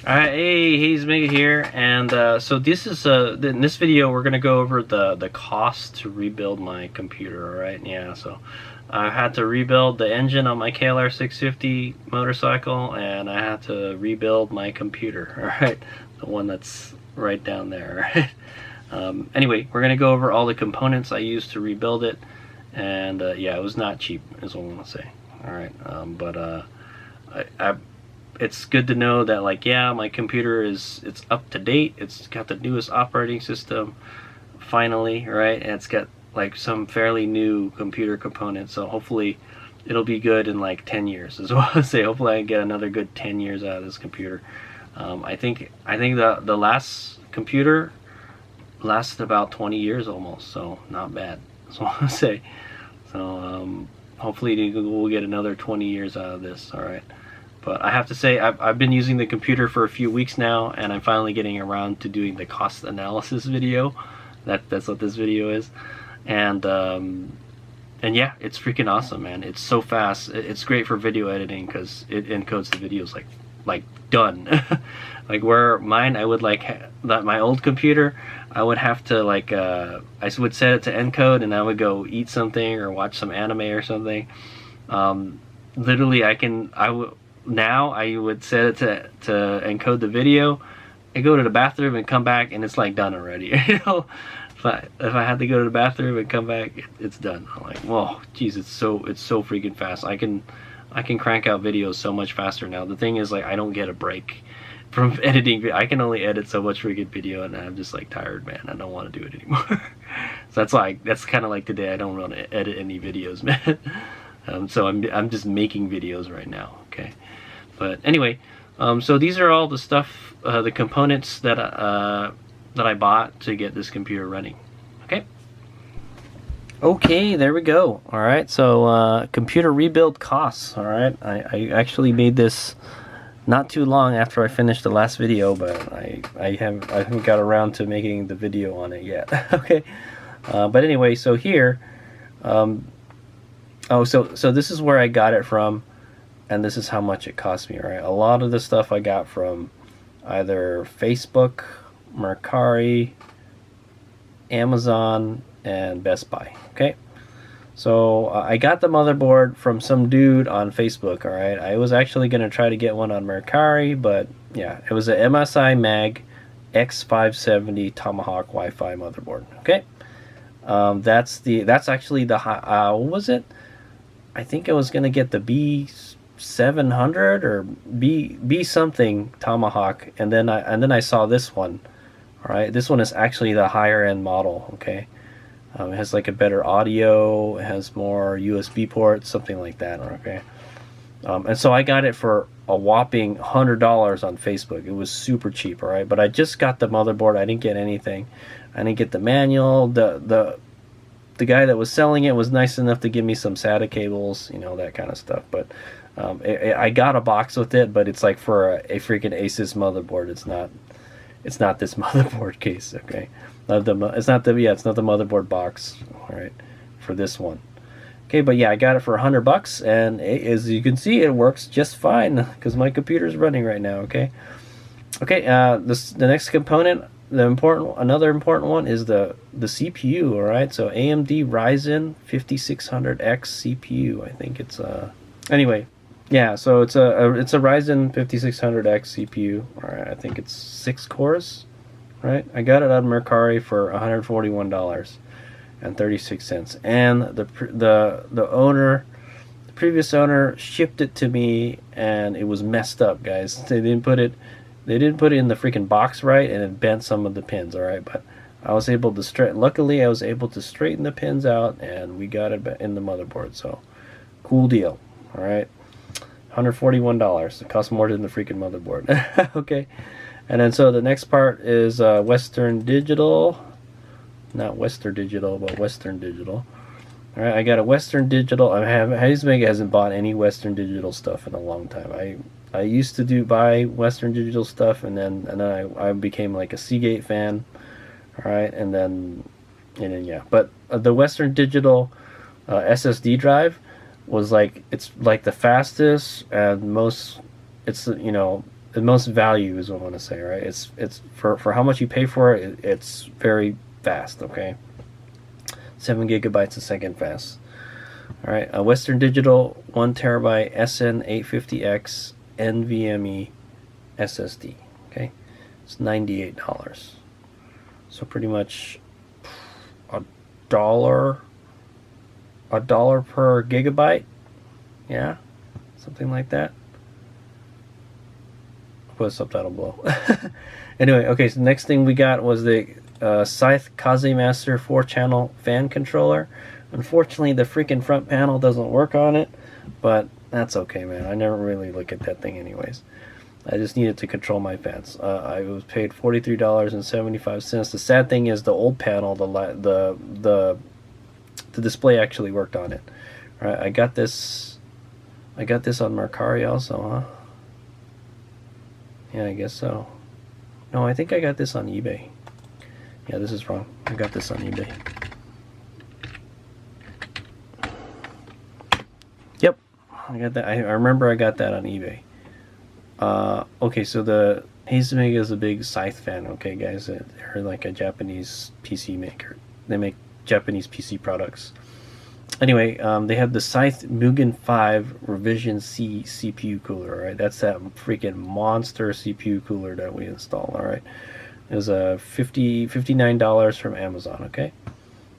Alright, hey, HadesOmega here, and so this is in this video we're gonna go over the cost to rebuild my computer. Alright, yeah, so I had to rebuild the engine on my KLR 650 motorcycle, and I had to rebuild my computer. Alright, the one that's right down there. Alright. Anyway, we're gonna go over all the components I used to rebuild it, and yeah, it was not cheap, is what I'm gonna say. Alright, it's good to know that, like, yeah, my computer it's up to date. It's got the newest operating system finally, right? And it's got like some fairly new computer components, so hopefully it'll be good in like 10 years is what I would say. Hopefully I can get another good 10 years out of this computer. I think the last computer lasted about 20 years almost, so not bad. That's what I would say. So hopefully we'll get another 20 years out of this. All right. But I have to say, I've been using the computer for a few weeks now, and I'm finally getting around to doing the cost analysis video. That's what this video is. And yeah, it's freaking awesome, man. It's so fast. It's great for video editing because it encodes the videos like done. Like where mine, I would that my old computer, I would have to I would set it to encode, and I would go eat something or watch some anime or something. Literally, now I would set it to encode the video and go to the bathroom and come back, and it's like done already. You know, if I had to go to the bathroom and come back, it's done. I'm like, whoa, geez, it's so freaking fast. I can crank out videos so much faster now. The thing is, like, I don't get a break from editing. I can only edit so much freaking video, and I'm just like tired, man. I don't want to do it anymore. So that's kind of like today. I don't want to edit any videos, man. So I'm just making videos right now. Okay. But anyway, so these are all the stuff, the components that I bought to get this computer running. Okay, there we go. All right, so computer rebuild costs. All right, I actually made this not too long after I finished the last video, but I haven't got around to making the video on it yet. Okay, but anyway, so here, so this is where I got it from. And this is how much it cost me, right? A lot of the stuff I got from either Facebook, Mercari, Amazon, and Best Buy. Okay, so I got the motherboard from some dude on Facebook. All right, I was actually gonna try to get one on Mercari, but yeah, it was a MSI Mag X570 Tomahawk Wi-Fi motherboard. Okay, that's actually the what was it? I think I was gonna get the B700 or B something Tomahawk, and then I saw this one. All right, this one is actually the higher end model. Okay, it has like a better audio, it has more USB ports, something like that. Okay, and so I got it for a whopping $100 on Facebook. It was super cheap. All right, but I just got the motherboard. I didn't get anything. I didn't get the manual. The guy that was selling it was nice enough to give me some SATA cables, you know, that kind of stuff. But I got a box with it, but it's like for a freaking Asus motherboard. It's not this motherboard case. Okay, it's not the motherboard box. All right, for this one. Okay, but yeah, I got it for $100, and as you can see, it works just fine because my computer's running right now. Okay, the next component, another important one is the CPU. All right, so AMD Ryzen 5600X CPU. I think it's anyway. Yeah, so it's a Ryzen 5600X CPU. All right, I think it's 6 cores. Right, I got it on Mercari for $141.36, and the owner, the previous owner, shipped it to me, and it was messed up, guys. They didn't put it in the freaking box right, and it bent some of the pins. All right, but I was able to luckily I was able to straighten the pins out, and we got it in the motherboard. So cool deal. All right, $141. It costs more than the freaking motherboard. Okay, and then so the next part is Western Digital, not Western Digital, but Western Digital. All right, I got a Western Digital. HadesOmega hasn't bought any Western Digital stuff in a long time. I used to buy Western Digital stuff, and then I became like a Seagate fan. All right, and then yeah, but the Western Digital SSD drive was it's like the fastest and most, it's, you know, most value is what I want to say, right? It's for how much you pay for it, it's very fast, okay? 7 gigabytes a second fast. All right, Western Digital 1 terabyte SN850X NVMe SSD. Okay, it's $98. So pretty much $1 per gigabyte. Yeah, something like that. I'll put a subtitle below. Anyway, okay. So the next thing we got was the Scythe Kaze Master 4-channel fan controller. Unfortunately, the freaking front panel doesn't work on it, but that's okay, man. I never really look at that thing anyways. I just needed to control my fans. I was paid $43.75. The sad thing is the old panel, the display actually worked on it. All right, I got this on Mercari also, huh? Yeah, I guess so. No, I think I got this on eBay. Yeah, this is wrong. I got this on eBay. Yep, I got that. I remember I got that on eBay. Okay, so the HadesOmega is a big Scythe fan. Okay, guys, they're like a Japanese PC maker. They make Japanese PC products. Anyway, they have the Scythe Mugen 5 Revision C CPU cooler. Right, that's that freaking monster CPU cooler that we installed. All right, it was $59 from Amazon. Okay,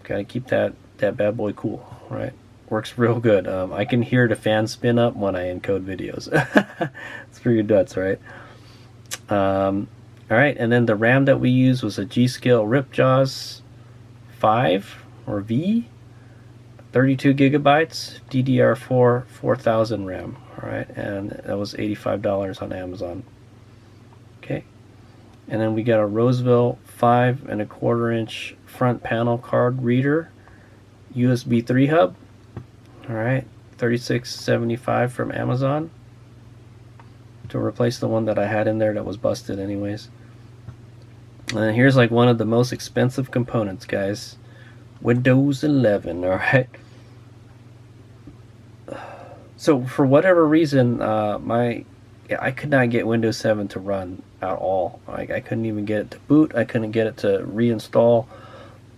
gotta keep that bad boy cool. Right. Works real good. I can hear the fan spin up when I encode videos. It's pretty nuts, right? All right, and then the RAM that we used was a G.Skill Ripjaws 5 or V, 32 gigabytes, DDR4 4000 RAM. All right, and that was $85 on Amazon. Okay, and then we got a Roseville 5.25-inch front panel card reader, USB 3 hub. All right, $36.75 from Amazon to replace the one that I had in there that was busted anyways. And then here's like one of the most expensive components, guys. Windows 11, all right. So for whatever reason, I could not get Windows 7 to run at all. I couldn't even get it to boot. I couldn't get it to reinstall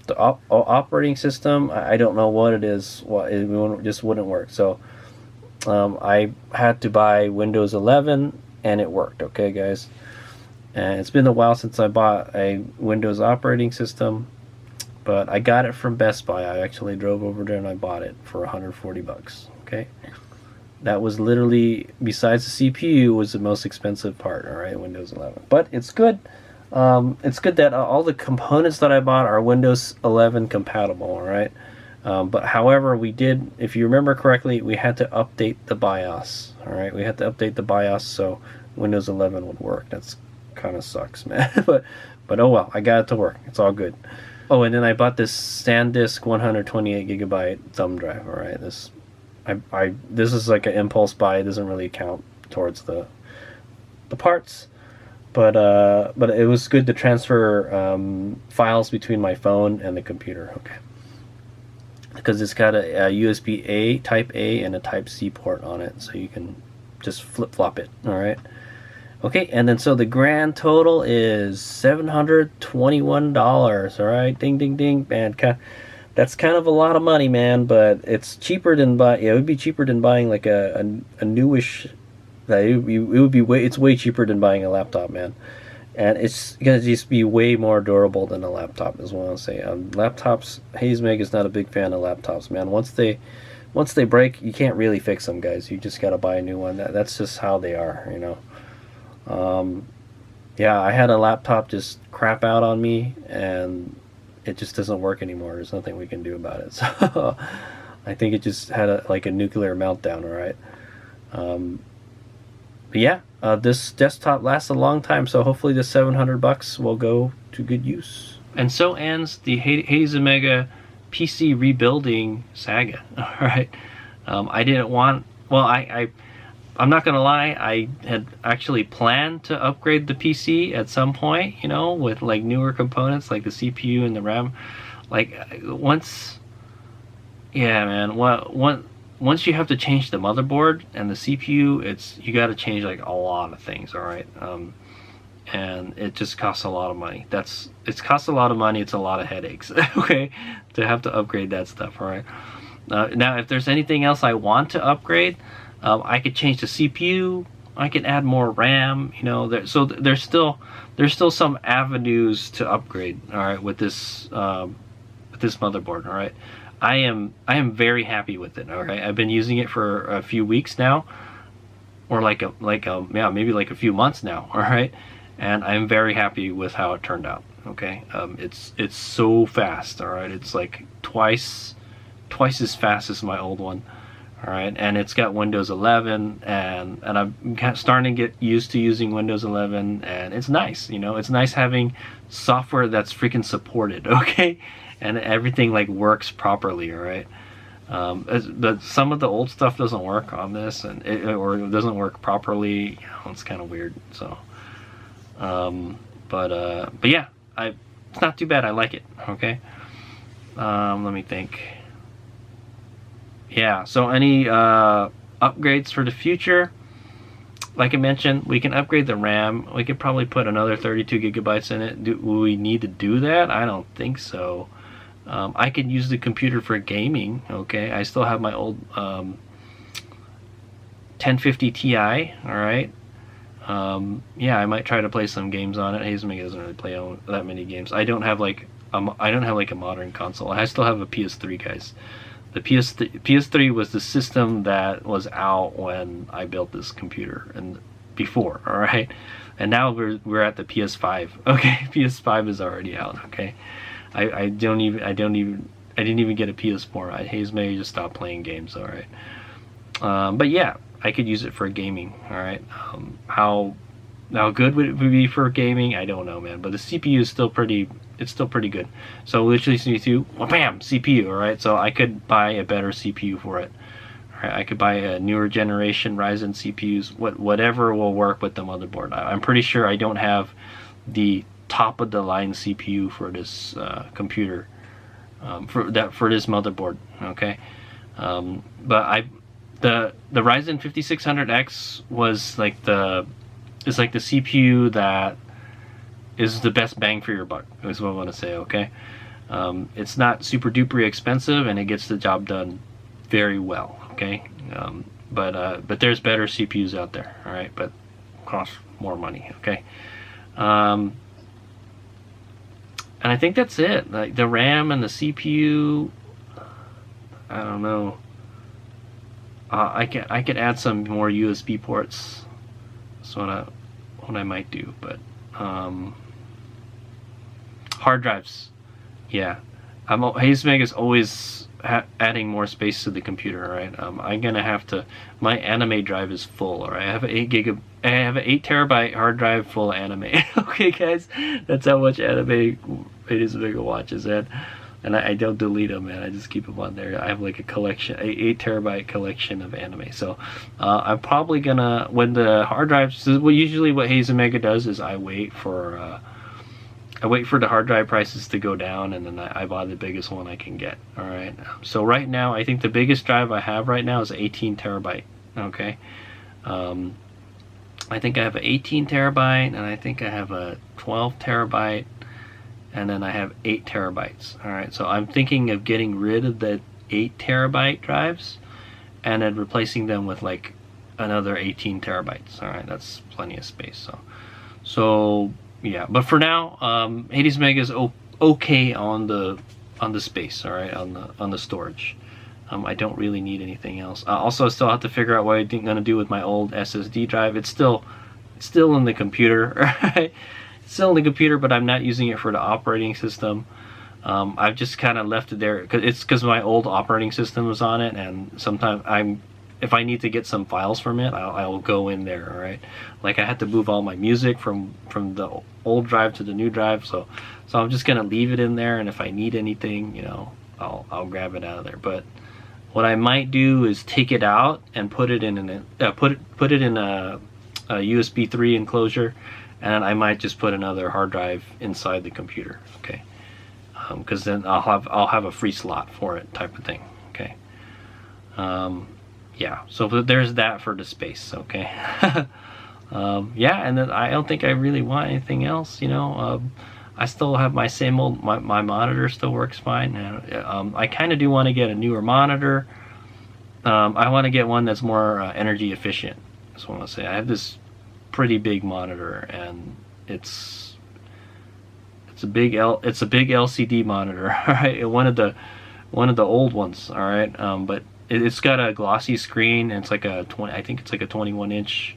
the operating system. I don't know what it is. It just wouldn't work. So I had to buy Windows 11, and it worked. Okay, guys. And it's been a while since I bought a Windows operating system, but I got it from Best Buy. I actually drove over there and I bought it for $140. Okay, that was literally, besides the CPU, was the most expensive part. All right, Windows 11, but it's good. It's good that all the components that I bought are Windows 11 compatible, all right? But however, we did, if you remember correctly, we had to update the BIOS, all right? We had to update the BIOS so Windows 11 would work. That's kind of sucks, man. but oh well, I got it to work. It's all good. Oh, and then I bought this SanDisk 128 gigabyte thumb drive, all right? This is like an impulse buy. It doesn't really count towards the parts. But it was good to transfer files between my phone and the computer, okay? Because it's got a USB-A, Type A, and a Type C port on it, so you can just flip-flop it, all right? Okay, and then so the grand total is $721, all right? Ding, ding, ding, man. That's kind of a lot of money, man, but it's cheaper than it would be cheaper than buying like a newish. It's way cheaper than buying a laptop, man, and it's gonna just be way more durable than a laptop, is what I'll say. Laptops, HadesOmega is not a big fan of laptops, man. Once they break, you can't really fix them, guys. You just gotta buy a new one. That's just how they are, you know. Yeah, I had a laptop just crap out on me, and it just doesn't work anymore. There's nothing we can do about it. So I think it just had a nuclear meltdown, all right. But yeah, this desktop lasts a long time, so hopefully the $700 will go to good use. And so ends the HadesOmega PC rebuilding saga. All right, I didn't want. Well, I'm not gonna lie. I had actually planned to upgrade the PC at some point, you know, with like newer components like the CPU and the RAM. Like once, yeah, man. once you have to change the motherboard and the CPU, you got to change like a lot of things. All right. And it just costs a lot of money. It costs a lot of money. It's a lot of headaches. Okay, to have to upgrade that stuff. All right. Now, if there's anything else I want to upgrade, I could change the CPU. I can add more RAM. You know, so there's still some avenues to upgrade. All right, with this motherboard. All right, I am very happy with it. All right, I've been using it for a few weeks now, or maybe like a few months now. All right. And I'm very happy with how it turned out. Okay, it's so fast. All right, it's like twice as fast as my old one. All right, and it's got Windows 11, and I'm starting to get used to using Windows 11, and it's nice. You know, it's nice having software that's freaking supported. Okay, and everything like works properly. All right. But some of the old stuff doesn't work on this, or it doesn't work properly. You know, it's kind of weird. So. But yeah, it's not too bad. I like it. Okay. Let me think. Yeah. So any upgrades for the future? Like I mentioned, we can upgrade the RAM. We could probably put another 32 gigabytes in it. Do we need to do that? I don't think so. I could use the computer for gaming. Okay. I still have my old 1050 Ti. All right. Yeah, I might try to play some games on it. HadesOmega doesn't really play that many games. I don't have like a modern console. I still have a PS3, guys. The PS3 was the system that was out when I built this computer and before. All right, and now we're at the PS5. Okay, PS5 is already out. Okay, I didn't even get a PS4. HadesOmega just stopped playing games. All right, but yeah. I could use it for gaming. All right. How good would it be for gaming? I don't know, man. But the CPU is still pretty. It's still pretty good. So literally CPU, bam, CPU. All right. So I could buy a better CPU for it. All right. I could buy a newer generation Ryzen CPUs. Whatever will work with the motherboard. I'm pretty sure I don't have the top of the line CPU for this computer. For this motherboard. Okay. But The Ryzen 5600X was like the CPU that is the best bang for your buck, is what I want to say. Okay, it's not super duper expensive, and it gets the job done very well. Okay, but there's better CPUs out there. All right, but cost more money. Okay, and I think that's it. Like the RAM and the CPU, I don't know. I could add some more USB ports. That's what I might do. But hard drives, yeah. HadesOmega is always adding more space to the computer. All right. I'm gonna have to. My anime drive is full. All right. I have an 8 terabyte hard drive full of anime. Okay, guys, that's how much anime HadesOmega watches, and I don't delete them, man. I just keep them on there. I have like a collection, a 8 terabyte collection of anime. So I'm probably gonna, when the hard drives, usually what HadesOmega does is I wait for the hard drive prices to go down, and then I buy the biggest one I can get. All right. So right now, I think the biggest drive I have right now is 18 terabyte. Okay. I think I have an 18 terabyte, and I think I have a 12 terabyte. And then I have 8 terabytes. All right, so I'm thinking of getting rid of the 8 terabyte drives and then replacing them with like another 18 terabytes. All right, that's plenty of space. So yeah. But for now, HadesOmega is okay on the space. All right, on the storage. I don't really need anything else. Also, I still have to figure out what I'm gonna do with my old SSD drive. It's still in the computer. Right. Still in the computer, but I'm not using it for the operating system. I've just kind of left it there because my old operating system was on it, and sometimes if I need to get some files from it, I'll go in there. All right, like I had to move all my music from the old drive to the new drive, so I'm just gonna leave it in there, and if I need anything, you know, I'll grab it out of there. But what I might do is take it out and put it in put it in a USB 3 enclosure. And I might just put another hard drive inside the computer, okay? Because then I'll have a free slot for it, type of thing, okay? Yeah, so there's that for the space. Okay. Yeah, and then I don't think I really want anything else, you know. I still have my same old, my monitor still works fine. And, I kind of do want to get a newer monitor. I want to get one that's more energy efficient. That's what I want to say. I have this pretty big monitor, and it's a big LCD monitor. All right, one of the old ones. All right, but it's got a glossy screen, and it's like a 20. I think it's like a 21-inch.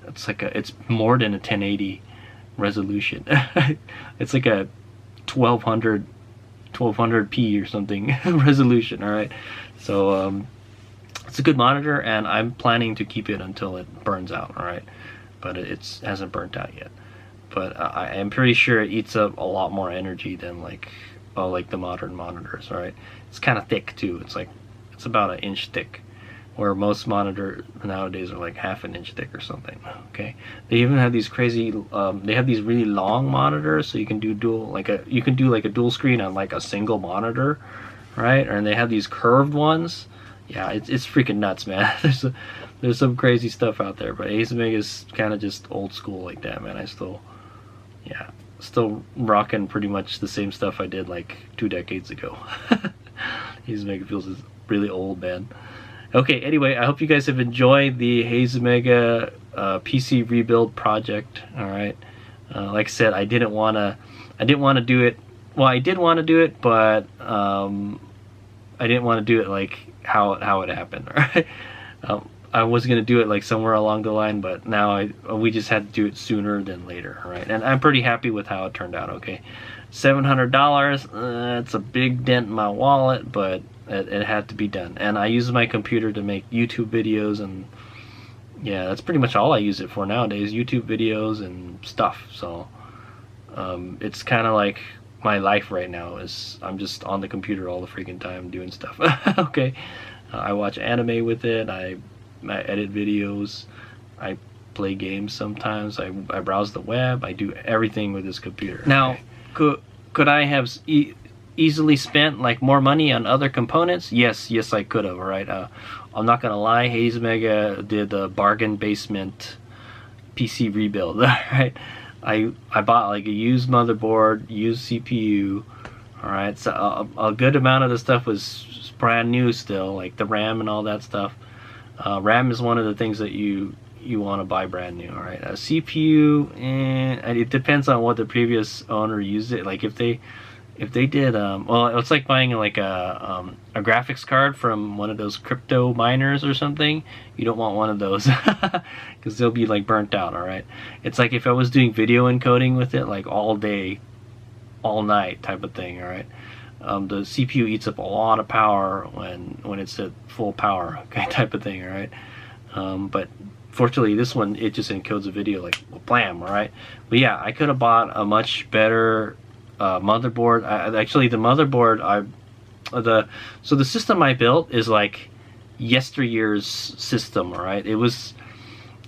It's more than a 1080 resolution. It's like a 1200p or something resolution. All right, so it's a good monitor, and I'm planning to keep it until it burns out. All right, but it hasn't burnt out yet. But I am pretty sure it eats up a lot more energy than like the modern monitors. All right, it's kind of thick too. It's about an inch thick, where most monitors nowadays are like half an inch thick or something. Okay, they even have these crazy. They have these really long monitors, so you can do a dual screen on like a single monitor, right? And they have these curved ones. Yeah, it's freaking nuts, man. There's some crazy stuff out there, but HadesOmega is kind of just old school like that, man. Still rocking pretty much the same stuff I did like 2 decades ago. HadesOmega feels really old, man. Okay, anyway, I hope you guys have enjoyed the HadesOmega PC Rebuild project. All right, like I said, I didn't want to do it. Well, I did want to do it, but I didn't want to do it like how it happened. All right, I was gonna do it like somewhere along the line, but now we just had to do it sooner than later. All right, and I'm pretty happy with how it turned out. Okay, $700. It's a big dent in my wallet, but it had to be done. And I use my computer to make YouTube videos, and yeah, that's pretty much all I use it for nowadays, YouTube videos and stuff. So it's kind of like my life right now is I'm just on the computer all the freaking time doing stuff. Okay, I watch anime with it, I edit videos, I play games sometimes, I browse the web, I do everything with this computer. Now, okay. Could I have easily spent like more money on other components? Yes, I could have. All right, I'm not gonna lie, HadesOmega did the bargain basement PC rebuild. All right, I bought like a used motherboard, used CPU. All right, so a good amount of the stuff was brand new still, like the RAM and all that stuff. RAM is one of the things that you want to buy brand new. All right, a CPU, and it depends on what the previous owner used it. Like if they did, well, it's like buying like a graphics card from one of those crypto miners or something. You don't want one of those because they'll be like burnt out. All right, it's like if I was doing video encoding with it, like all day, all night type of thing. All right, the CPU eats up a lot of power when it's at full power, okay, type of thing. All right, but fortunately this one, it just encodes a video like blam. All right, but yeah, I could have bought a much better motherboard. Actually, the motherboard so the system I built is like yesteryear's system. All right, it was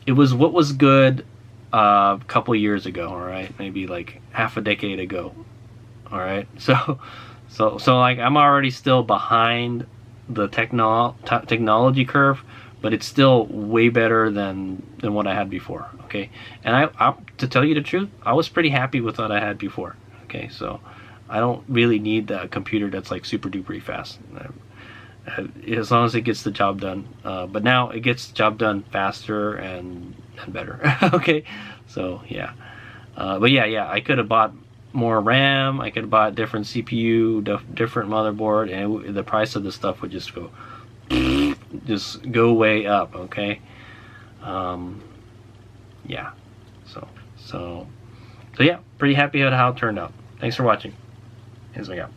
what was good a couple years ago. All right, maybe like half a decade ago. All right, so like I'm already still behind the technology curve, but it's still way better than what I had before. Okay, and I to tell you the truth, I was pretty happy with what I had before. Okay, so I don't really need a computer that's like super duper fast, as long as it gets the job done. But now it gets the job done faster and better. Okay, so yeah, but yeah, I could have bought more RAM. I could have bought different CPU, different motherboard, and the price of the stuff would just go way up. Okay, yeah, so yeah, pretty happy at how it turned out. Thanks for watching. HadesOmega out.